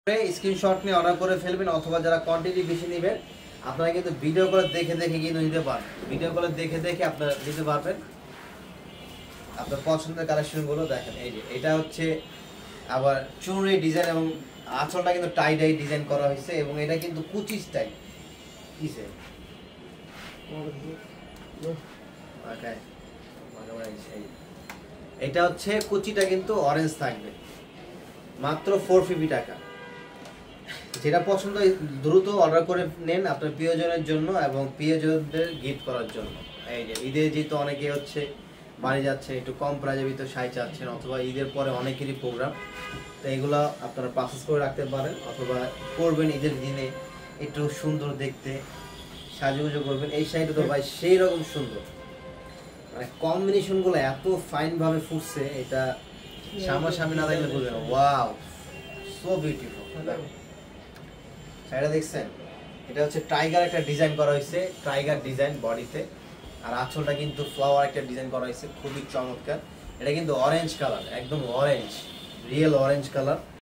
Screenshot নিয়ে order করে ফেলবেন, অথবা যারা কোয়ান্টিটি বেশি নেবেন আপনারা কিন্তু ভিডিও কলে দেখে দেখে কিন্তু নিতে পারবেন। ভিডিও কলে দেখে দেখে আপনারা নিতে পারবেন। আপনার পছন্দের কালেকশনগুলো দেখেন। এই যে এটা হচ্ছে আবার চুনরি ডিজাইন এবং আঁচলটা কিন্তু টাই ডাই ডিজাইন করা হয়েছে এবং এটা কিন্তু কুচি স্টাইল। কিসে এটা হচ্ছে কুচিটা কিন্তু অরেঞ্জ থাকবে, মাত্র 450 টাকা। যেটা পছন্দ দ্রুত অর্ডার করে নেন আপনার প্রিয়জনের জন্য এবং প্রিয়জনদের গিফট করার জন্য। এই যে ঈদে যেহেতু অনেকে হচ্ছে বাড়ি যাচ্ছে, একটু কম প্রাইজের ভিতরে শাড়ি চাচ্ছেন, অথবা ঈদের পরে অনেকেরই প্রোগ্রাম, তো এগুলো আপনারা পারচেজ করে রাখতে পারেন, অথবা করবেন ঈদের দিনে একটু সুন্দর দেখতে সাজুগুজু করবেন। এই শাড়িটা তো ভাই সেই রকম সুন্দর, মানে কম্বিনেশনগুলো এত ফাইন ভাবে ফুটছে, এটা সামনাসামনি না দেখলে বুঝবেন। Wow, so beautiful. শাড়িটা দেখছেন? এটা হচ্ছে টাইগার একটা ডিজাইন করা হয়েছে, টাইগার ডিজাইন বডিতে, আর আঁচলটা কিন্তু ফ্লাওয়ার একটা ডিজাইন করা হয়েছে, খুবই চমৎকার। এটা কিন্তু অরেঞ্জ কালার, একদম অরেঞ্জ, রিয়েল অরেঞ্জ কালার।